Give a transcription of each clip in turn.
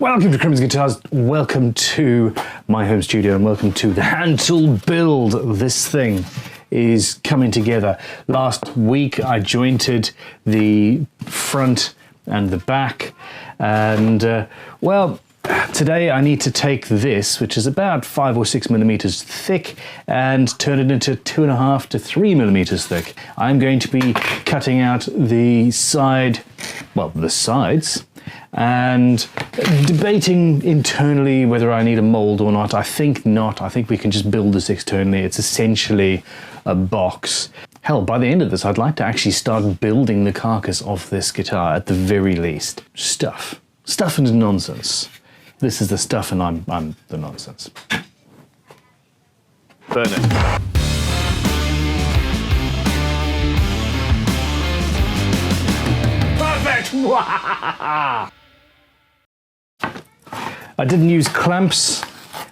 Welcome to Crimson Guitars, welcome to my home studio and welcome to the hand tool build. This thing is coming together. Last week I jointed the front and the back and well, today I need to take this, which is about 5 or 6 millimeters thick, and turn it into 2.5 to 3 millimeters thick. I'm going to be cutting out the sides, and debating internally whether I need a mold or not. I think not. I think we can just build this externally. It's essentially a box. Hell, by the end of this, I'd like to actually start building the carcass of this guitar at the very least. Stuff and nonsense. This is the stuff and I'm the nonsense. Burn it. Perfect! I didn't use clamps.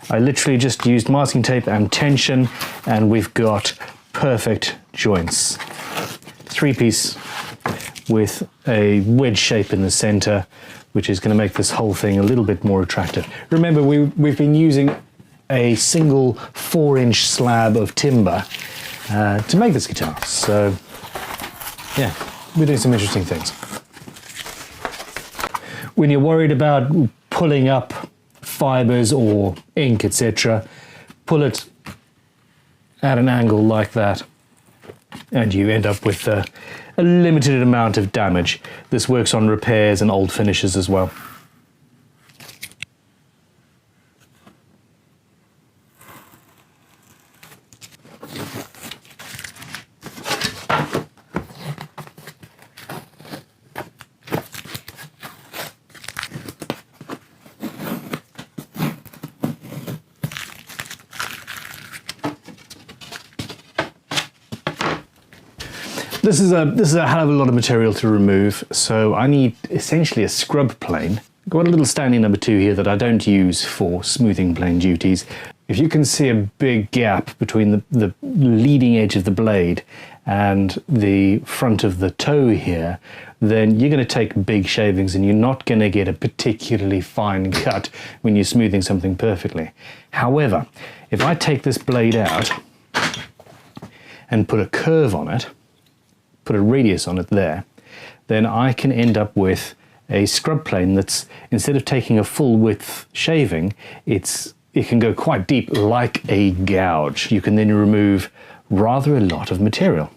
I literally just used masking tape and tension, and we've got perfect joints. 3-piece with a wedge shape in the center, which is going to make this whole thing a little bit more attractive. Remember, we've been using a single 4-inch slab of timber to make this guitar. So yeah, we're doing some interesting things. When you're worried about pulling up fibers or ink, etc., pull it at an angle like that and you end up with a limited amount of damage. This works on repairs and old finishes as well. This is a hell of a lot of material to remove, so I need essentially a scrub plane. I've got a little standing number 2 here that I don't use for smoothing plane duties. If you can see a big gap between the leading edge of the blade and the front of the toe here, then you're going to take big shavings and you're not going to get a particularly fine cut when you're smoothing something perfectly. However, if I take this blade out and put a curve on it, put a radius on it there, then I can end up with a scrub plane that's, instead of taking a full width shaving, it can go quite deep like a gouge. You can then remove rather a lot of material.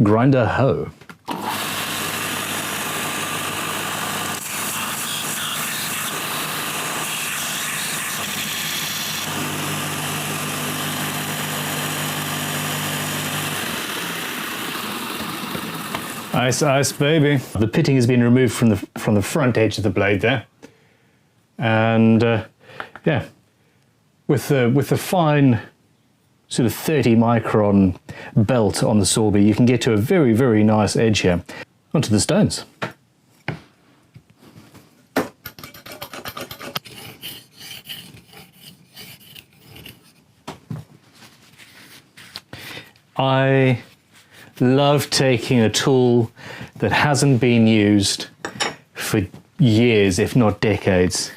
Grinder hoe. Ice, ice, baby. The pitting has been removed from the front edge of the blade there, and yeah, with the fine sort of 30 micron belt on the saw bit, you can get to a very, very nice edge here. Onto the stones. I love taking a tool that hasn't been used for years, if not decades,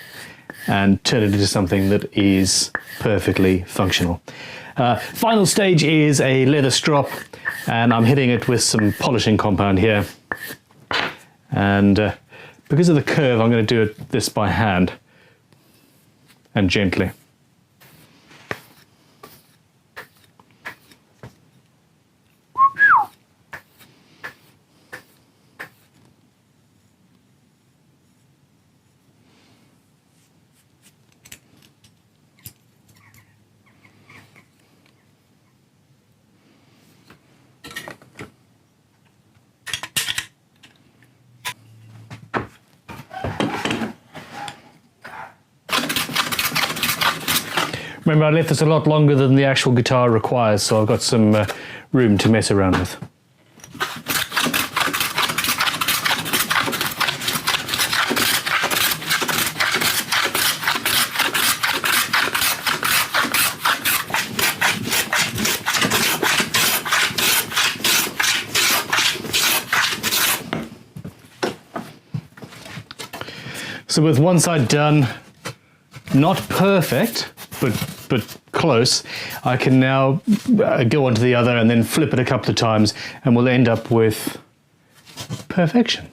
and turn it into something that is perfectly functional. Final stage is a leather strop, and I'm hitting it with some polishing compound here. And because of the curve, I'm going to do this by hand and gently. Remember, I left this a lot longer than the actual guitar requires, so I've got some room to mess around with. So with one side done, not perfect, but close, I can now go on to the other and then flip it a couple of times and we'll end up with perfection.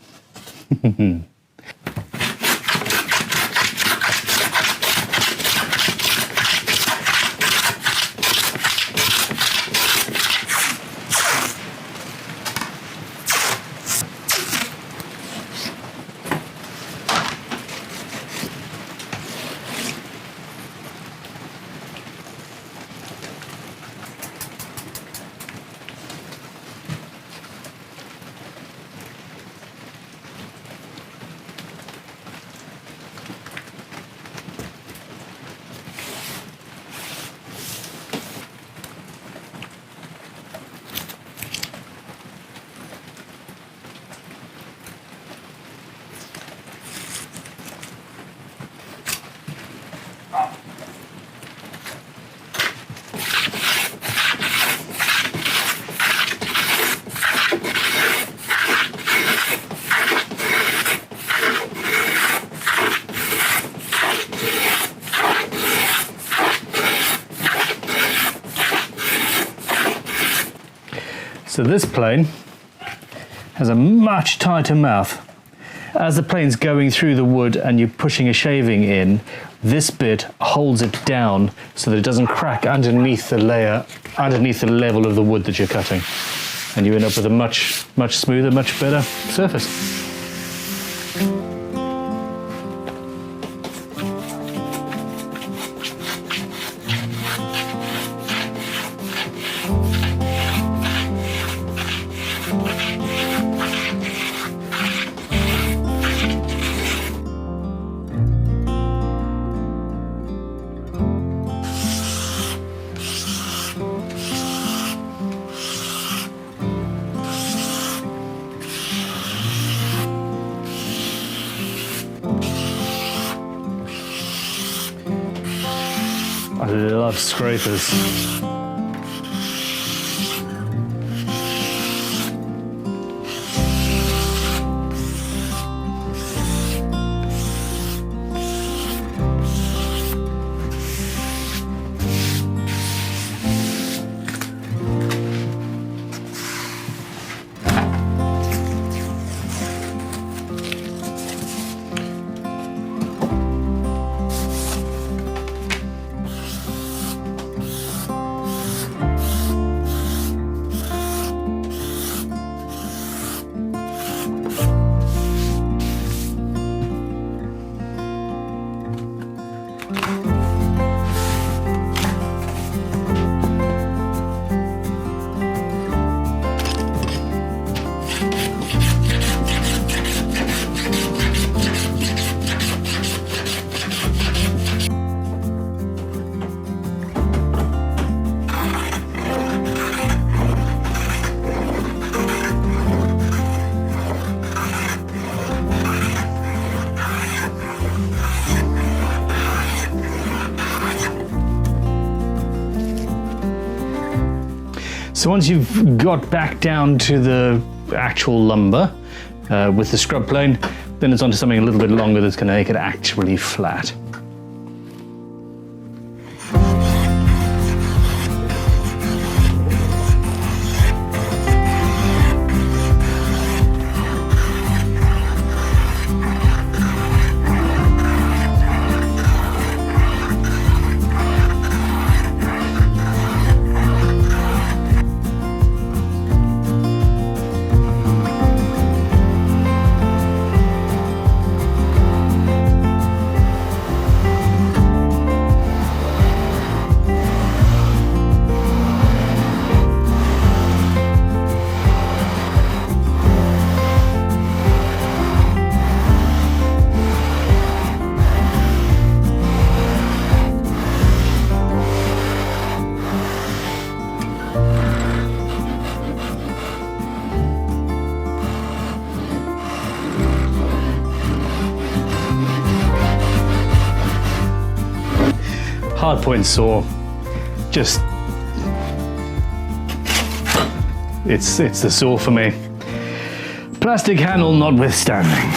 So this plane has a much tighter mouth. As the plane's going through the wood and you're pushing a shaving in, this bit holds it down so that it doesn't crack underneath the layer, underneath the level of the wood that you're cutting. And you end up with a much smoother, much better surface. I love scrapers. So once you've got back down to the actual lumber with the scrub plane, then it's onto something a little bit longer that's going to make it actually flat. Hard point saw, just, it's the saw for me. Plastic handle notwithstanding.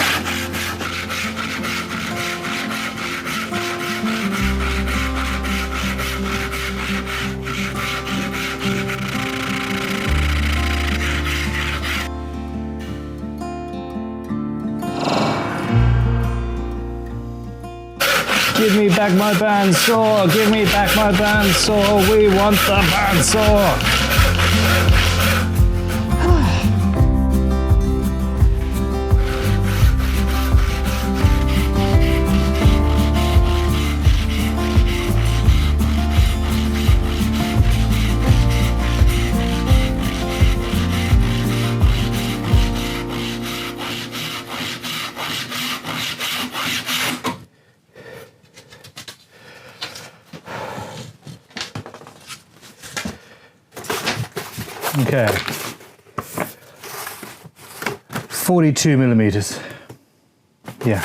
Give me back my bandsaw. Give me back my bandsaw. We want the bandsaw. Okay, 42 millimeters. Yeah.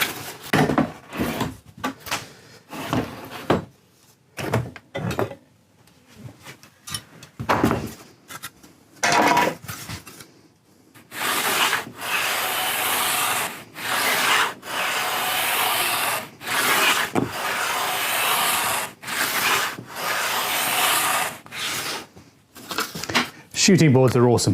Shooting boards are awesome.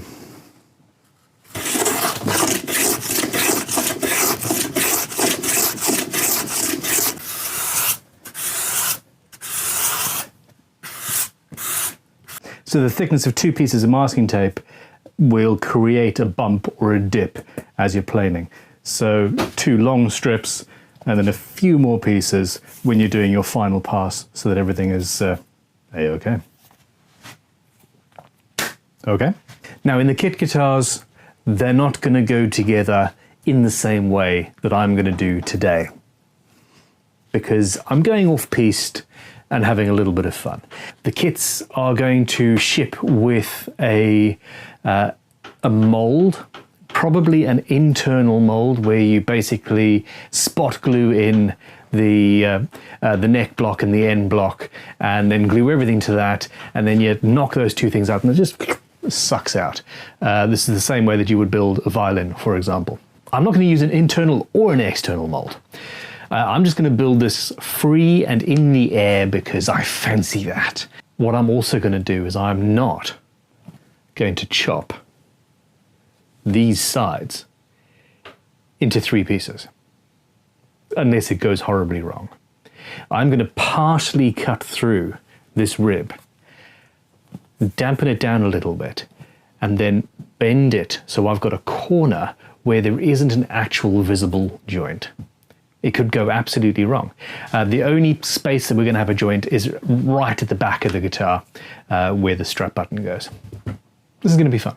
So the thickness of 2 pieces of masking tape will create a bump or a dip as you're planing. So 2 long strips and then a few more pieces when you're doing your final pass so that everything is A-okay. Okay. Now in the kit guitars, they're not going to go together in the same way that I'm going to do today, because I'm going off-piste and having a little bit of fun. The kits are going to ship with a mold, probably an internal mold where you basically spot glue in the neck block and the end block and then glue everything to that, and then you knock those 2 things out and it just sucks out. This is the same way that you would build a violin, for example. I'm not going to use an internal or an external mold. I'm just going to build this free and in the air because I fancy that. What I'm also going to do is I'm not going to chop these sides into 3 pieces, unless it goes horribly wrong. I'm going to partially cut through this rib, dampen it down a little bit, and then bend it so I've got a corner where there isn't an actual visible joint. It could go absolutely wrong. The only space that we're going to have a joint is right at the back of the guitar where the strap button goes. This is going to be fun.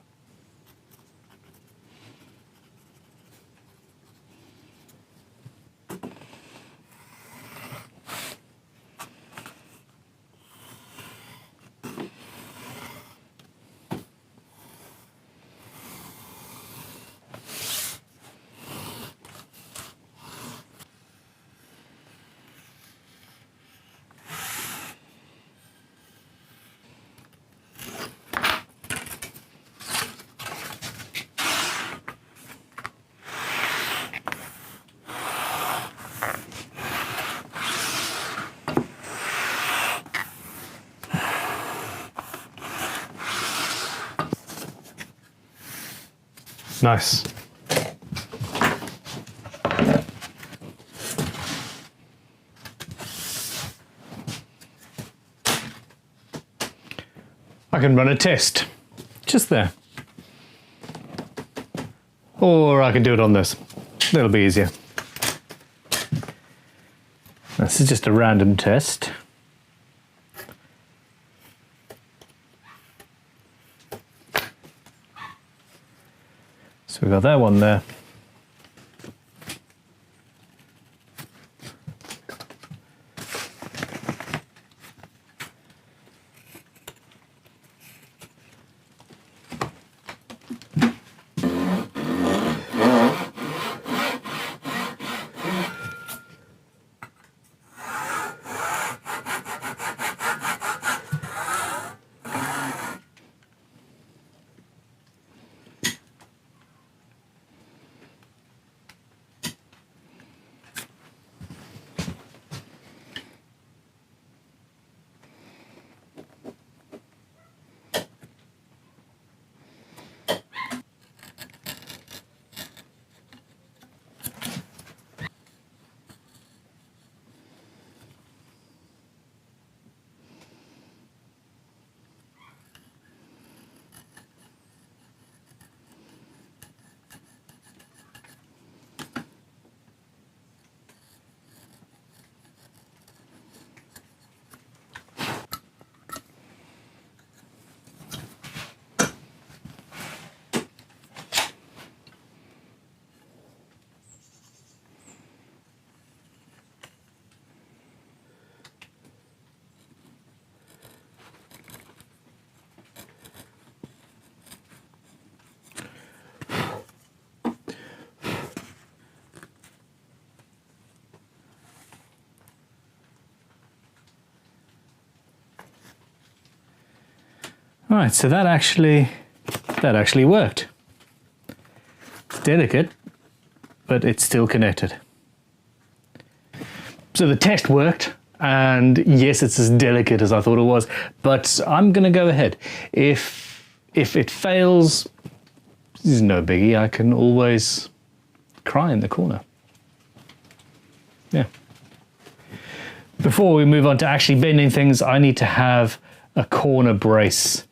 Nice. I can run a test just there. Or I can do it on this. That'll be easier. This is just a random test. So we've got that one there. Right, so that actually worked. It's delicate, but it's still connected. So the test worked, and yes, it's as delicate as I thought it was, but I'm gonna go ahead. If it fails, this is no biggie. I can always cry in the corner. Yeah. Before we move on to actually bending things, I need to have a corner brace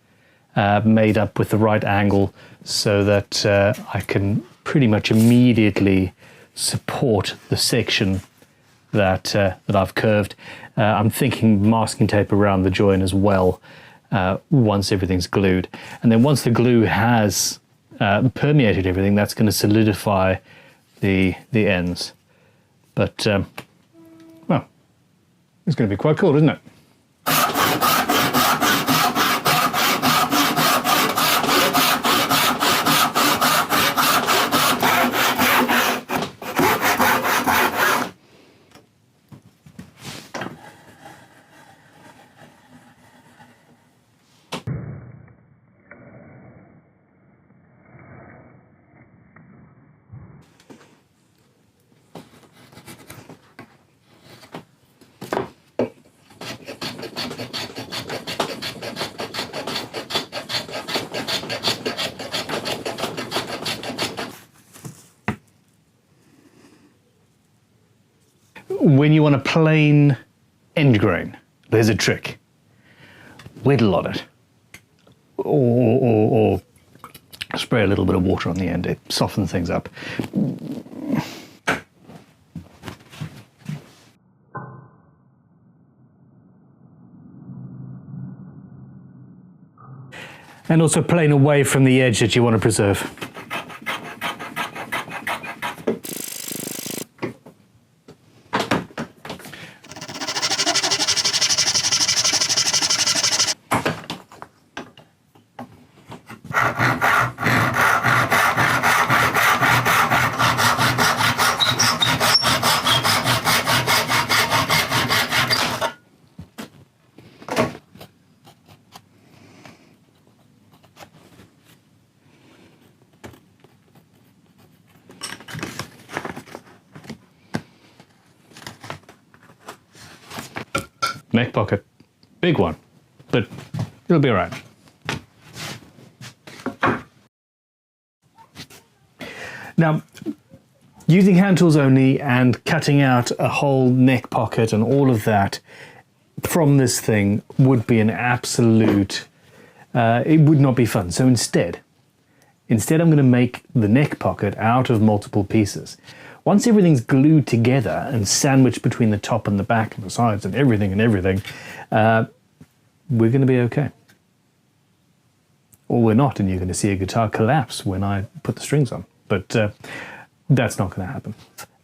made up with the right angle so that I can pretty much immediately support the section that I've curved. I'm thinking masking tape around the join as well once everything's glued. And then once the glue has permeated everything, that's going to solidify the ends. But, well, it's going to be quite cool, isn't it? When you want a plain end grain, there's a trick. Whittle on it, or spray a little bit of water on the end. It softens things up. And also plane away from the edge that you want to preserve. Neck pocket, big one, but it'll be all right. Now, using hand tools only and cutting out a whole neck pocket and all of that from this thing would be an absolute, it would not be fun. So instead I'm going to make the neck pocket out of multiple pieces. Once everything's glued together and sandwiched between the top and the back and the sides and everything, we're going to be okay. Or we're not, and you're going to see a guitar collapse when I put the strings on. But that's not going to happen.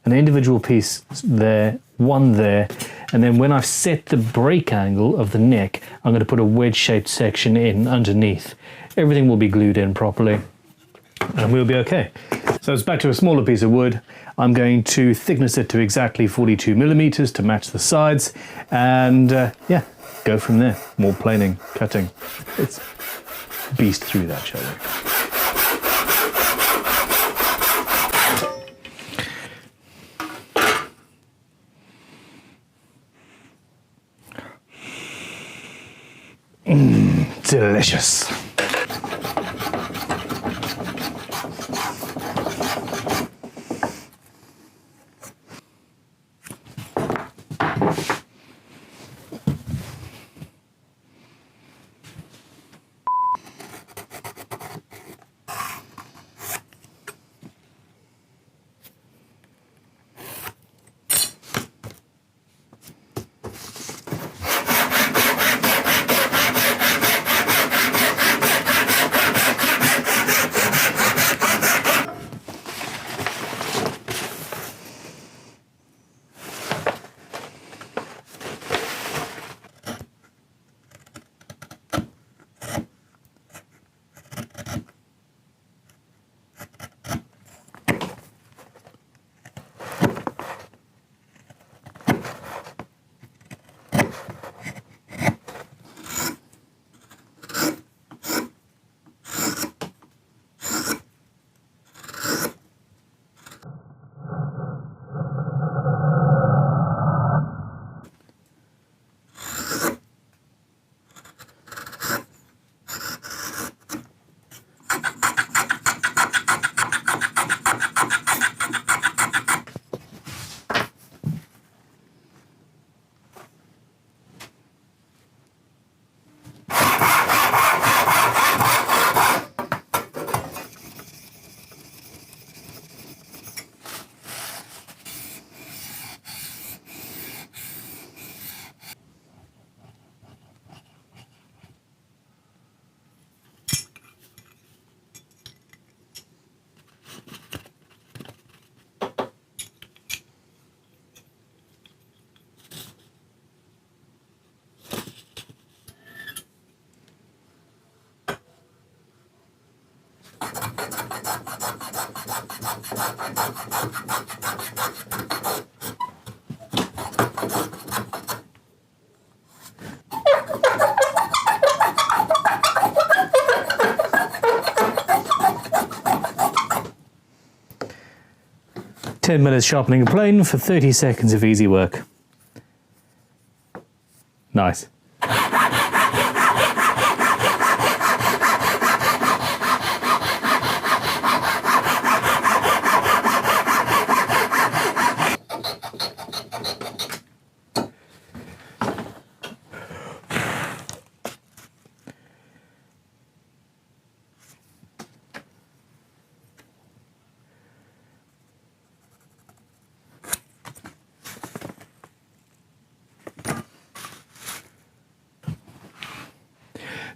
An individual piece there, one there, and then when I've set the break angle of the neck, I'm going to put a wedge-shaped section in underneath. Everything will be glued in properly, and we'll be okay. So it's back to a smaller piece of wood. I'm going to thickness it to exactly 42 millimeters to match the sides, and yeah, go from there. More planing, cutting. Let's beast through that, shall we? Delicious. "10 minutes sharpening a plane for 30 seconds of easy work." Nice.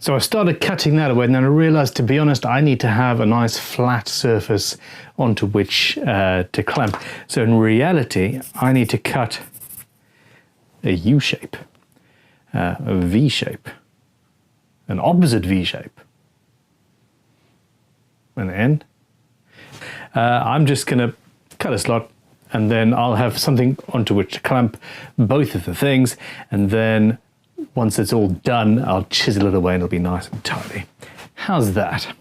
So I started cutting that away, and then I realized, to be honest, I need to have a nice flat surface onto which to clamp. So in reality, I need to cut a U shape, a V shape, an opposite V shape, and then I'm just gonna cut a slot, and then I'll have something onto which to clamp both of the things, and then once it's all done, I'll chisel it away and it'll be nice and tidy. How's that?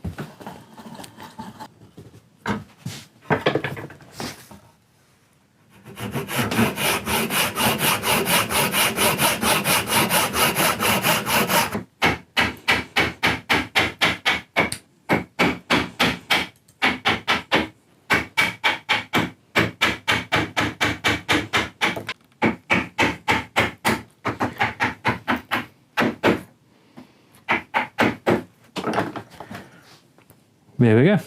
There we go.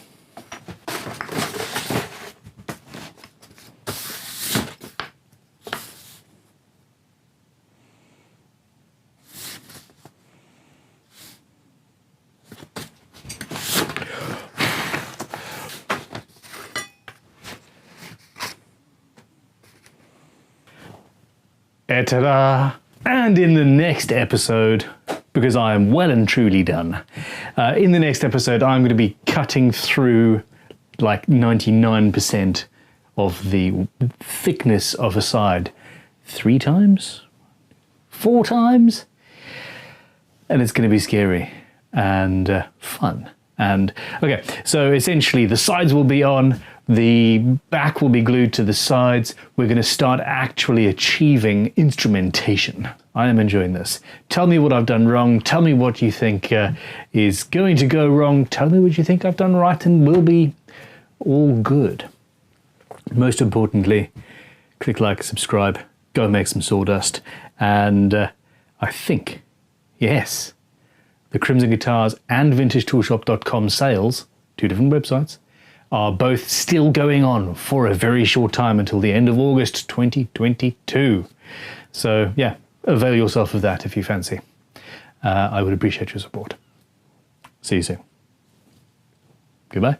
Ta-da! And in the next episode, because I am well and truly done, in the next episode I'm going to be cutting through like 99% of the thickness of a side 3 times, 4 times, and it's going to be scary and fun. And okay, so essentially the sides will be on, the back will be glued to the sides. We're going to start actually achieving instrumentation. I am enjoying this. Tell me what I've done wrong. Tell me what you think is going to go wrong. Tell me what you think I've done right and will be all good. Most importantly, click like, subscribe, go make some sawdust. And I think, yes, the Crimson Guitars and VintageToolShop.com sales, 2 different websites, are both still going on for a very short time until the end of August 2022. So yeah, avail yourself of that if you fancy. I would appreciate your support. See you soon. Goodbye.